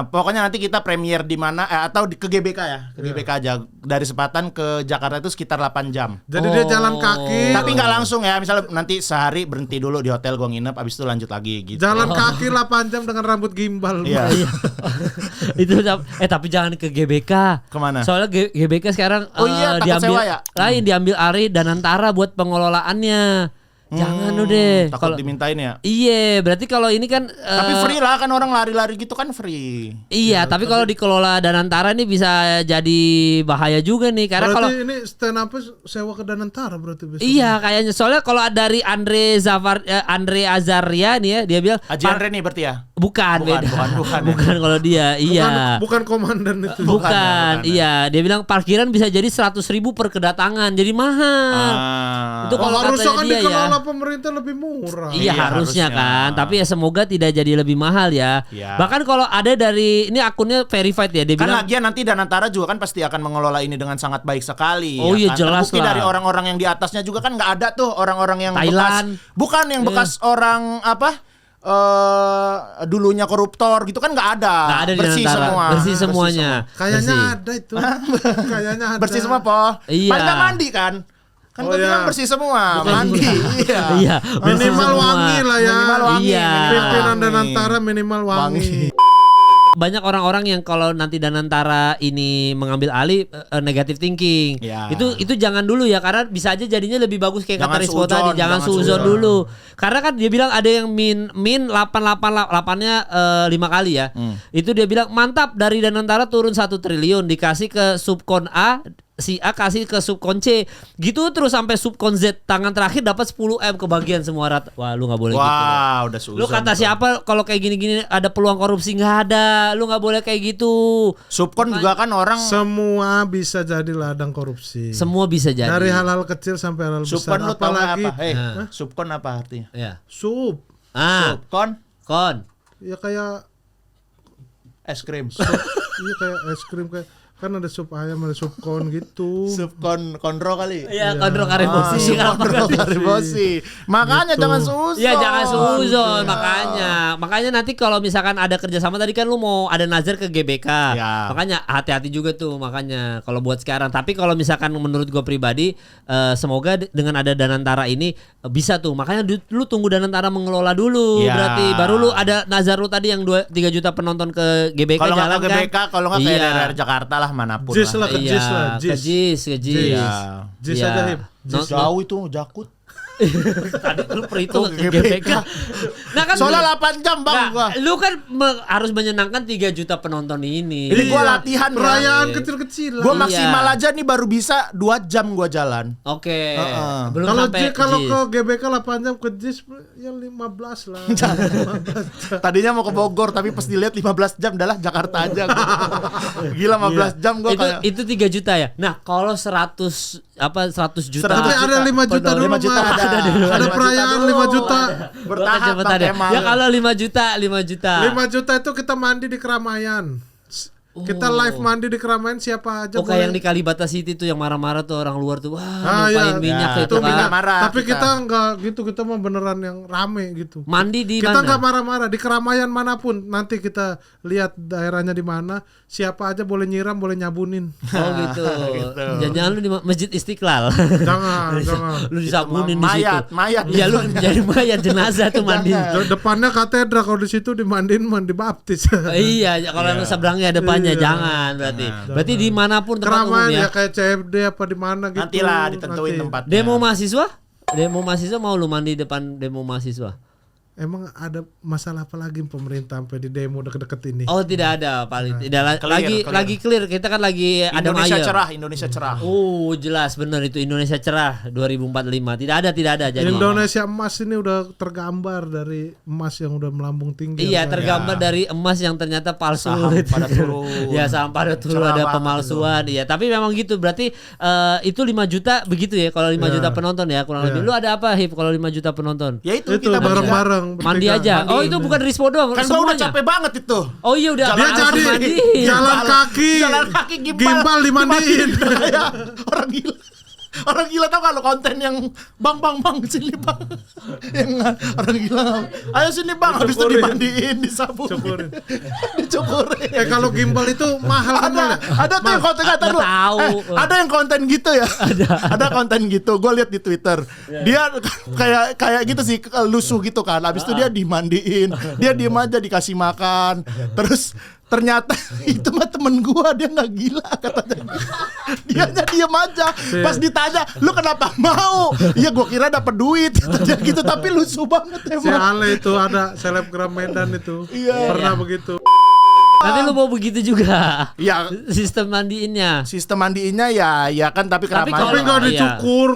pokoknya nanti kita premier di mana atau ke GBK ya, ke GBK aja. Dari Sepatan ke Jakarta itu sekitar 8 jam. Jadi dia jalan kaki. Tapi nggak langsung ya, misalnya nanti sehari berhenti dulu di hotel gua nginep, abis itu lanjut lagi gitu. Jalan kaki 8 jam dengan rambut gimbal. Iya. Itu tapi jangan ke GBK. Kemana? Soalnya GBK sekarang Oh iya, takut diambil sewa ya? lain diambil Ari dan Antara buat pengelolaannya. Jangan udah. Takut dimintain ya. Iya, berarti kalau ini kan Tapi free lah, kan orang lari-lari gitu kan free. Iya, tapi kalau dikelola Danantara ini bisa jadi bahaya juga nih karena Berarti kalau ini stand up sewa ke Danantara berarti besok. iya kayaknya soalnya kalau dari Andre Azaria nih ya dia bilang Haji Andre nih berarti ya? bukan beda. bukan. Bukan kalau dia iya. Bukan komandan itu. Bukan, iya. Dia bilang parkiran bisa jadi 100.000 per kedatangan, jadi mahal. Itu kalau harusnya katanya kan dia dikelola ya. pemerintah lebih murah. Iya Iya, harusnya harusnya. kan, tapi ya semoga tidak jadi lebih mahal ya. Iya. Bahkan kalau ada dari ini akunnya verified ya, dia Kan bilang lagian nanti Danantara juga kan pasti akan mengelola ini dengan sangat baik sekali. Oh iya, kan? jelas Terbukti lah. dari orang-orang yang di atasnya juga kan nggak ada tuh orang-orang yang Thailand. bekas, bukan yang bekas orang apa? Dulunya koruptor gitu kan nggak ada. nggak ada di bersih Danantara. semua. Bersih semuanya. Kayaknya Bersih. ada itu. Kayaknya ada. Bersih semua po. Iya. Paling nggak mandi kan? Kan Oh, gua bilang iya. bersih semua, mandi. Iya. Iya, bersih Minimal semua. wangi lah ya. Minimal wangi. Iya. Pimpinan Wangi. Danantara minimal wangi. Banyak orang-orang yang kalau nanti Danantara ini mengambil alih negative thinking. Ya. Itu jangan dulu ya karena bisa aja jadinya lebih bagus kayak Jangan kata Rizko suuzon, tadi, jangan jangan suuzon suuzon. dulu. Karena kan dia bilang ada yang min 888-nya 5 kali ya. Itu dia bilang mantap dari Danantara turun 1 triliun dikasih ke subkon A, si A kasih ke subkon C. Gitu terus sampai subkon Z tangan terakhir dapat 10M kebagian semua rata. Wah, lu nggak boleh gitu. Wah, udah susah. Lu kata siapa kalau kayak gini-gini ada peluang korupsi? Nggak ada. Lu nggak boleh kayak gitu. Subkon juga kan orang Semua bisa jadi ladang korupsi. Semua bisa jadi. Dari hal-hal kecil sampai hal Subkon besar. lu tau nggak Apalagi apa? Hei, Nah. subkon apa artinya? Ya. sup. Subkon Kon. Ya kayak es krim. iya kayak es krim kayak kan ada sup ayam ada sup kon gitu. Subkon kontrol kali. Iya, kontrol karebosi. Kontrol karebosi. Makanya Gitu. jangan susah. Iya jangan suzon makanya nanti kalau misalkan ada kerjasama tadi kan lu mau ada nazar ke GBK Ya. makanya hati-hati juga tuh makanya kalau buat sekarang tapi kalau misalkan menurut gue pribadi semoga dengan ada Danantara ini bisa tuh makanya lu tunggu Danantara mengelola dulu Ya. berarti baru lu ada nazar lu tadi yang 3 juta penonton ke GBK Kalau nggak jalan ke GBK, kalau nggak ke Iya. daerah Jakarta lah manapun Jis lah. lah, ke Jis lah, Iya, ke Jis. Jis. Iya. Jis Iya. aja hip. No- Jauh itu Jakut. Tadi lu perhitung ke Ke GBK. Nah kan Soalnya 8 jam bang Nah, gua. lu kan harus menyenangkan 3 juta penonton ini. Ini gua Iya. latihan ya. Perayaan kecil-kecilan. Gua Iya. maksimal aja nih baru bisa 2 jam gua jalan. Oke. Heeh. Belum Kalau sampai kalau Jis. ke GBK 8 jam ke Jis ya 15 lah. Tadinya mau ke Bogor tapi pas dilihat 15 jam adalah Jakarta aja. Gila 15 jam gua kayak itu 3 juta ya. Nah, kalau 100 juta. 100 Tapi ada 5 juta dulu, 5 juta Mas. ada. Ada perayaan 5 juta. Bertahap Cepetan Bang ya. Kemal. Ya kalau 5 juta. 5 juta itu kita mandi di keramaian. Kita live mandi di keramaian siapa aja kayak yang di Kalibata City tuh yang marah-marah tuh orang luar tuh. Wah, iya. lupain minyak Ya, itu itu minyak kan. marah. Tapi kita enggak gitu, kita mah beneran yang rame gitu. Mandi di Kita mana? enggak marah-marah di keramaian manapun. Nanti kita lihat daerahnya di mana, siapa aja boleh nyiram, boleh nyabunin. Oh gitu. Jangan-jangan lu di Masjid Istiqlal. Jangan. Lu disabunin di situ. Mayat. Iya lu jadi mayat jenazah tuh mandi. Depannya katedral, kalau di situ dimandiin mandi baptis. Iya, kalau yang seberangnya depannya Iya. jangan berarti. Berarti dimanapun tempat umum Keramaian ya. ya kayak CFD apa di mana gitu. Nantilah ditentuin Nanti. tempatnya. Demo mahasiswa mau lu mandi depan demo mahasiswa? Emang ada masalah apa lagi pemerintah sampai di demo deket-deket ini? Oh tidak ada paling tidak Clear. lagi clear, kita kan lagi ada Indonesia mayor. cerah, Indonesia cerah. Oh jelas benar itu Indonesia cerah 2045 tidak ada jadi. Indonesia emas ini udah tergambar dari emas yang udah melambung tinggi. Iya harganya. tergambar dari emas yang ternyata palsu. Saham pada turun. Ya saham pada turun, Cerah ada banget pemalsuan. Iya tapi memang gitu berarti itu 5 juta begitu ya kalau 5 juta penonton ya kurang lebih. Lu ada apa Hip kalau 5 juta penonton? Ya itu Itu kita bareng-bareng Mandi bertiga. aja. Oh itu bukan Rispo doang, Kan gua udah semuanya. capek banget itu. Oh iya udah. Dia langsung jadi mandi. jalan kaki gimbal dimandiin. Ya, orang gila. Orang gila tau kalau konten yang bang sini bang, yang orang gila, ayo sini bang, habis itu dimandiin, disabunin, dicukurin. Kalau gimbal itu mahal kan Mal? Ada tuh yang konten kata lu, tahu. ada yang konten gitu ya, ada konten gitu, gue lihat di Twitter, dia kayak gitu sih lusuh gitu kan, habis itu dia dimandiin, dia diem aja dikasih makan, terus ternyata itu mah temen gua, dia nggak gila katanya, dia diem aja, pas ditanya lu kenapa mau, iya gua kira dapat duit katanya gitu, tapi lusuh banget Si emang. Ale itu ada selebgram Medan itu. Iya. Pernah begitu. Nanti lu mau begitu juga. Ya Sistem mandiinnya. sistem mandiinnya ya kan, tapi Tapi keramaian. Tapi nggak Iya. dicukur,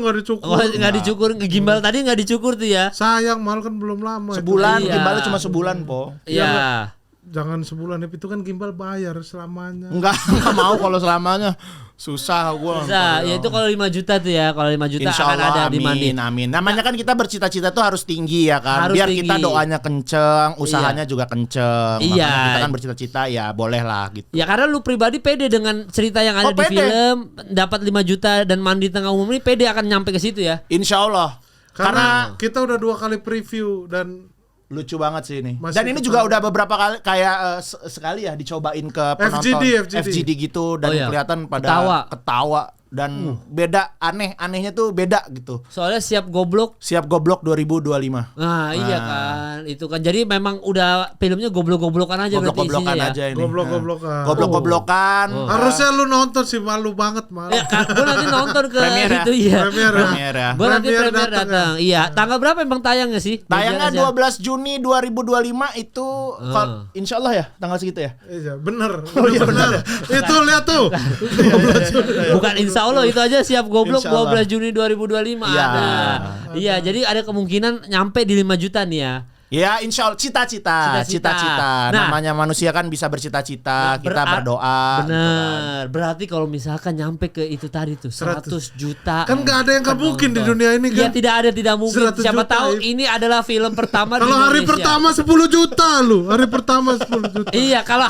Oh nggak dicukur, gimbal tadi nggak dicukur tuh ya? Sayang mal kan belum lama. itu. sebulan, Iya. gimbalnya cuma sebulan po. Iya. Jangan sebulan itu kan gimbal bayar selamanya. Enggak mau kalau selamanya. Susah gua. Bisa, ya itu kalau 5 juta tuh ya, kalau 5 juta Insya akan Allah, ada di mandi. amin. Namanya kan kita bercita-cita tuh harus tinggi ya kan. Harus Biar kita tinggi. doanya kenceng, usahanya juga kenceng. Iya. Makanya kita kan bercita-cita ya boleh lah gitu. Ya karena lu pribadi pede dengan cerita yang ada Oh, di pede. film, dapat 5 juta dan mandi tengah umum ini pede akan nyampe ke situ ya. Insya Allah. Karena kita udah 2 kali preview dan Lucu banget sih ini. Masih Dan ini ketawa. juga udah beberapa kali kayak sekali ya dicobain ke penonton FGD. gitu dan Oh iya. kelihatan pada ketawa dan beda anehnya tuh beda gitu. Soalnya siap goblok. Siap goblok 2025. Nah, iya kan. Itu kan. Jadi memang udah filmnya goblok-goblokan aja berarti Goblok-goblokan isinya ya. aja ini. goblok-goblokan. Goblok-goblokan. Harusnya lu nonton sih, malu banget mal. Ya, gue nanti nonton ke Premier ya? itu ya. Premier ya. Premier ya. Gue nanti Premier premier datang datang. Iya, tanggal berapa emang tayangnya sih? Tayangnya Biar aja. 12 Juni 2025 itu insya Allah ya tanggal segitu ya. Iya, bener. iya, bener. Itu lihat tuh. Bukan insya Allah itu aja siap goblok Insya Allah. 12 Juni 2025 Iya. ada. Iya, jadi ada kemungkinan nyampe di 5 juta nih ya. Ya insya Allah cita-cita. Nah, Namanya manusia kan bisa bercita-cita, kita berdoa. Bener. Berarti kalau misalkan nyampe ke itu tadi tuh 100 juta. Kan nggak ada yang nggak mungkin di dunia ini Ya kan. tidak mungkin. 100 Siapa juta, tahu ya. ini adalah film pertama di Kalau hari Indonesia. pertama 10 juta lu. Hari pertama 10 juta. Iya, kalau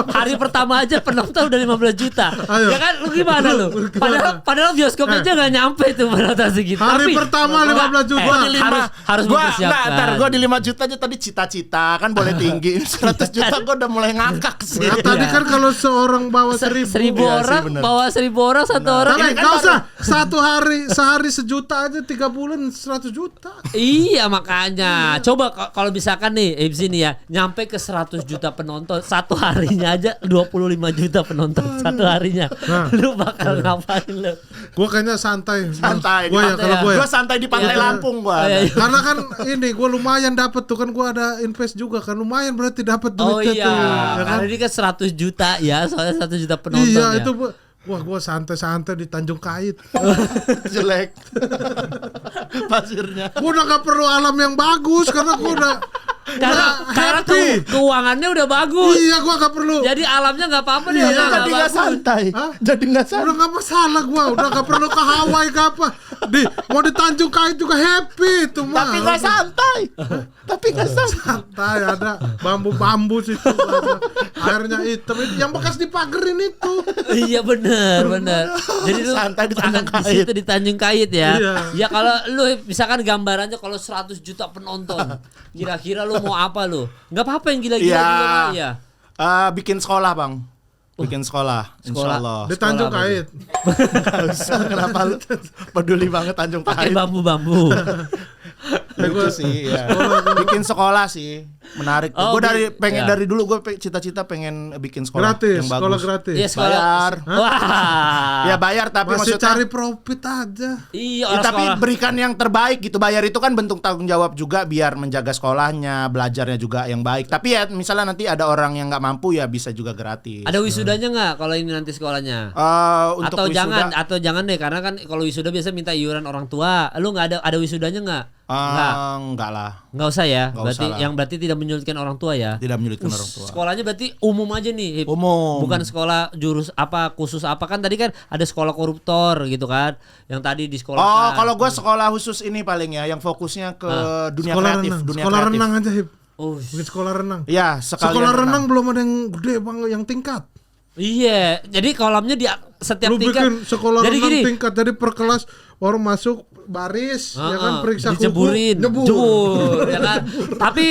hari pertama aja penonton udah 15 juta. Ayo. Ya kan lu gimana lu? Padahal bioskop aja enggak nyampe tuh penonton segitu. Hari Tapi pertama 15 juta. harus mempersiapkan. Gua di 5 juta aja tadi cita-cita kan boleh tinggi. 100 juta gua udah mulai ngakak sih. Nah, tadi kan kalau seorang bawa 1000. 1000 Iya sih, orang bener. bawa 1000 orang satu orang. Tapi Ini kan nggak baru- usah sehari sejuta aja 3 bulan 100 juta. Iya makanya. Coba kalau misalkan nih sini ya nyampe ke 100 juta penonton satu harinya aja 25 juta penonton satu harinya. Lu bakal ngapain lu? Gua kayaknya santai. Santai. Gua ya kalau gua ya. Gua santai di pantai Iya. Lampung gua. Iya. Karena kan ini gue lumayan dapat tuh kan, gue ada invest juga kan, lumayan berarti dapat Oh duitnya iya, tuh ya kan? karena ini kan 100 juta ya, soalnya 100 juta penonton Iya ya. itu wah gue santai-santai di Tanjung Kait. Jelek. Pasirnya. Gue udah gak perlu alam yang bagus karena gue udah Karena keuangannya udah bagus. Iya, gua gak perlu. Jadi alamnya nggak apa-apa deh. Iya, nggak jadi nggak bagus. santai. Jadi nggak santai. Udah gak masalah gua, udah gak perlu ke Hawaii ke apa. Mau di Tanjung Kait juga happy itu mah. Tapi nggak santai. Tapi nggak santai. Santai, ada bambu-bambu situ. Airnya hitam yang bekas dipagerin itu. Iya benar. Jadi lu Santai di Tanjung di Kait. situ di Tanjung Kait ya. Iya. Ya kalau lu misalkan gambarannya kalau 100 juta penonton, kira-kira lu mau apa lu? Nggak apa-apa yang gila-gila Iya. juga Pak, ya. Bikin sekolah, Bang. Bikin sekolah, insyaallah. Di Tanjung Sekolah apa Kait. Nggak usah, kenapa lu peduli banget Tanjung Pakai Kait? bambu-bambu. Lucu sih, ya. Bikin sekolah sih, menarik. Oh, Gue ya. dari dulu gue cita-cita pengen bikin sekolah Gratis, yang sekolah bagus. gratis. Iya, sekolah. Bayar. Wah. Ya bayar tapi Masih maksudnya cari profit aja. Iya, Ya, orang tapi sekolah. berikan yang terbaik gitu. Bayar itu kan bentuk tanggung jawab juga biar menjaga sekolahnya, belajarnya juga yang baik. Tapi ya misalnya nanti ada orang yang nggak mampu ya bisa juga gratis. Ada wisudanya nggak kalau ini nanti sekolahnya? Untuk Atau wisuda, jangan deh karena kan kalau wisuda biasa minta iuran orang tua. Lu nggak ada wisudanya nggak? enggak lah, Nggak usah ya. Nggak Berarti usah lah. yang berarti tidak menyulitkan orang tua ya. tidak menyulitkan orang tua. Sekolahnya berarti umum aja nih. Hip. Umum. Bukan sekolah khusus apa kan tadi kan ada sekolah koruptor gitu kan. Yang tadi di sekolah. Oh, kalau gue sekolah khusus ini paling ya, yang fokusnya ke dunia Sekolah kreatif, renang. dunia Sekolah kreatif. renang aja, Hip. Oh, Bikin sekolah renang. Ya, sekalian Sekolah renang belum ada yang gede bang, yang tingkat. iya, jadi kolamnya di setiap Lu tingkat. bikin sekolah Jadi renang gini, tingkat, jadi per kelas orang masuk baris, ya kan periksa kuku, diceburin, nyebur. jebur, ya kan. Tapi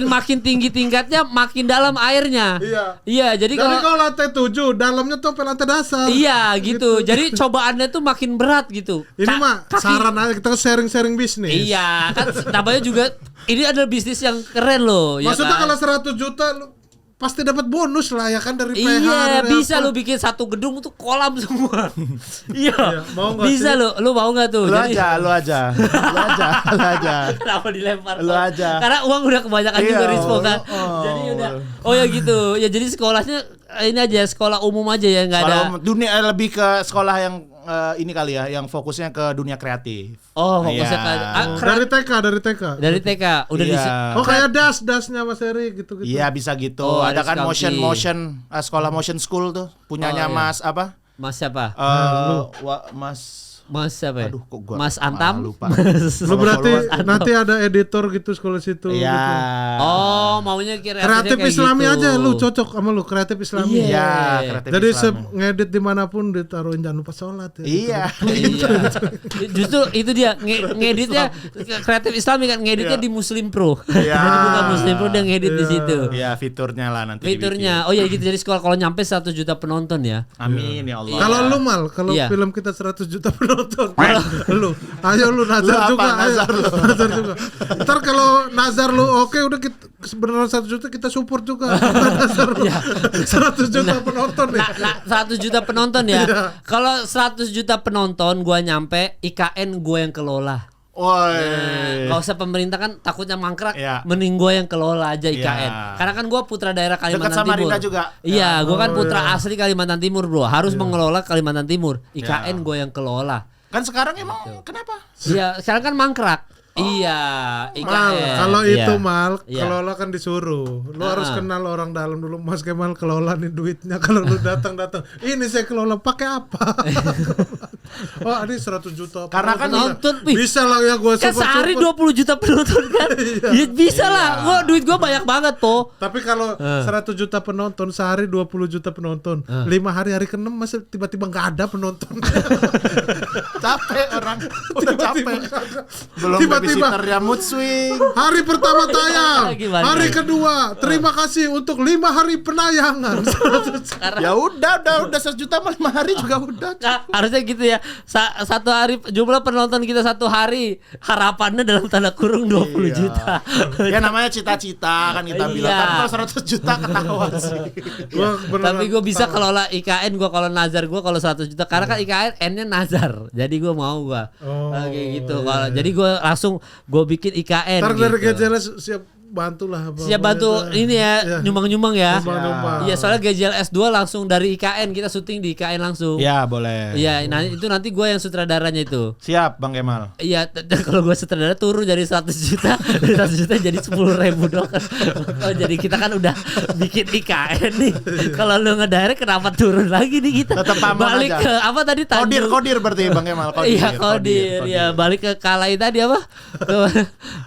makin tinggi tingkatnya makin dalam airnya. Iya. Iya, jadi Jadi kalau kalau lantai 7, dalamnya tuh sampai lantai dasar. iya gitu. Jadi cobaannya tuh makin berat gitu. Ini mah Kaki- saran aja, kita sharing-sharing bisnis. Iya, kan namanya juga ini adalah bisnis yang keren loh, ya Maksudnya kan? kalau 100 juta lu pasti dapat bonus lah ya kan dari PH. Iya, dari bisa apa. lu bikin satu gedung tuh kolam semua. Iya. mau nggak Bisa sih? lu mau nggak tuh? Lu Jadi- aja, lu aja. Kenapa dilempar? Lu aja. Karena uang udah kebanyakan Iya, juga Rispo kan. oh. Jadi udah. Oh ya gitu. Ya jadi sekolahnya ini aja sekolah umum aja ya nggak ada. Kalau dunia lebih ke sekolah yang ini kali ya, yang fokusnya ke dunia kreatif. Oh fokusnya Iya. ke Dari TK. dari TK udah di. Iya. Oh kayak dasnya Mas Eri gitu-gitu. Iya bisa gitu. Oh, ada ada kan scouting. motion sekolah motion school tuh punyanya Oh, iya. Mas apa? Mas siapa? Mas siapa ya? Aduh, kok gua Mas Antam? lupa. Lu berarti nanti ada editor gitu sekolah situ. Iya. Gitu. Oh maunya kira Kreatif Islami aja, lu cocok sama lu kreatif Islami. Iya. Iya, kreatif Jadi Islami. ngedit dimanapun ditaruhin jangan lupa sholat ya. Iya. Iya. Justru itu dia ngeditnya kreatif Islami kan ngeditnya di Muslim Pro. Iya. Jadi bukan Muslim Pro dia ngedit di situ. Iya, fiturnya lah nanti Fiturnya. Oh ya gitu jadi sekolah kalau nyampe 100 juta penonton ya. dibikin. Amin ya Allah. Kalau lu Mal, kalau Iya. film kita 100 juta penonton, lu, ayo lu nazar Lu apa, juga, nazar ayo, lu? nazar juga. Ntar kalau nazar lu oke, udah kita beneran 100 juta kita support juga. Nazar lu 100 juta penonton nih. Nah, 100 juta penonton ya. Kalau 100 juta penonton gua nyampe IKN gua yang kelola. Woi. Gak usah pemerintah kan takutnya mangkrak, Iya. mending gua yang kelola aja IKN. Iya. Karena kan gua putra daerah Kalimantan Dekat sama Timur. Rinda juga. Iya, gua kan putra asli Kalimantan Timur, Bro. Harus mengelola Kalimantan Timur. IKN gua yang kelola. Kan sekarang emang kenapa? Iya, sekarang kan mangkrak. Iya, IKN. Mal, kalau Iya. itu Mal, Iya. kelola kan disuruh. Lu harus kenal orang dalam dulu. Mas Kemal kelola nih duitnya. Kalau lu datang, ini saya kelola pakai apa? Oh, ini 100 juta. Karena kan nonton, bisa lah ya gua Kan support. sehari 20 juta penonton kan. Ya, bisa lah. Duit gua banyak banget, Po. Tapi kalau 100 juta penonton, sehari 20 juta penonton, 5 hari ke-6 masih tiba-tiba nggak ada penonton. Capek orang. Udah capek. Belum Tiba-tiba. babysitternya mood swing. Hari pertama tayang, Gimana? hari kedua, terima kasih untuk 5 hari penayangan. Ya udah 100 juta mah 5 hari juga udah. Nah, harusnya gitu ya. Satu hari jumlah penonton kita satu hari harapannya dalam tanda kurung 20 Iya. juta. Ya namanya cita-cita kan kita bilang. Iya. Tapi kalau 100 juta ketahuan sih. Gua beneran Tapi gue bisa kelola IKN, gue kalau nazar gue kalau 100 juta karena kan IKN N-nya nazar, jadi gue mau gue Oh, kayak gitu. Kalau jadi gue langsung gue bikin IKN. Ntar dari gitu. GJLS siap bantulah. Siap bantu ini ya, nyumbang-nyumbang ya. Nyumbang-nyumbang. Iya, soalnya GJLS 2 langsung dari IKN, kita syuting di IKN langsung. Ya boleh. Iya, nanti gue yang sutradaranya itu. Siap Bang Kemal. Iya, kalau gue sutradara turun dari 100 juta, dari 100 juta jadi 10.000 dong. Oh, jadi kita kan udah bikin IKN nih. Kalau lu ngedirect kenapa turun lagi nih kita? Tetap aman balik aja. ke apa tadi Tanjung? Kodir berarti Bang Kemal. Iya, Kodir. Ya, balik ke Kalai tadi apa?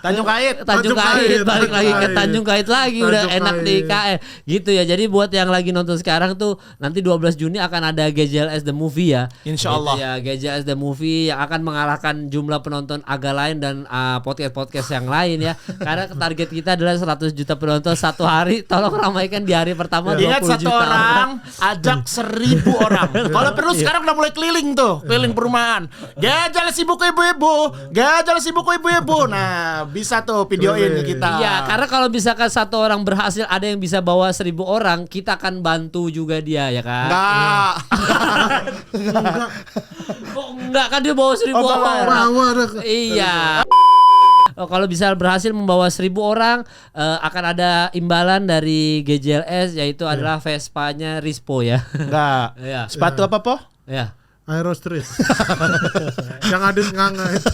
Tanjung Kait. Tanjung Kait, balik lagi ke Tanjung Kait lagi, udah Tanjung enak Kait. di IKN. Gitu ya. Jadi buat yang lagi nonton sekarang tuh nanti 12 Juni akan ada GJLS The Movie ya. Insyaallah. Gitu ya, GJLS The Movie yang akan mengalahkan jumlah penonton Aga lain dan podcast-podcast yang lain ya. Karena target kita adalah 100 juta penonton satu hari. Tolong ramaikan di hari pertama 20 Ingat juta. satu orang ajak 1000 orang. Kalau perlu sekarang udah mulai keliling tuh, keliling perumahan. Gajal sibuk ibu-ibu, gajal sibuk ibu-ibu. Nah, bisa tuh videoin ke kita. Iya, karena kalau misalkan satu orang berhasil, ada yang bisa bawa 1000 orang, kita akan bantu juga dia ya kan. Enggak. Oh, enggak kan dia bawa 1000 Oh, bawa. orang. Bawa. Iya. Oh, kalau bisa berhasil membawa 1000 orang, akan ada imbalan dari GJLS, yaitu adalah Vespanya Rispo ya. Enggak. Iya. Sepatu apa, Po? Ya. Aero Street. Yang Adit nganga itu.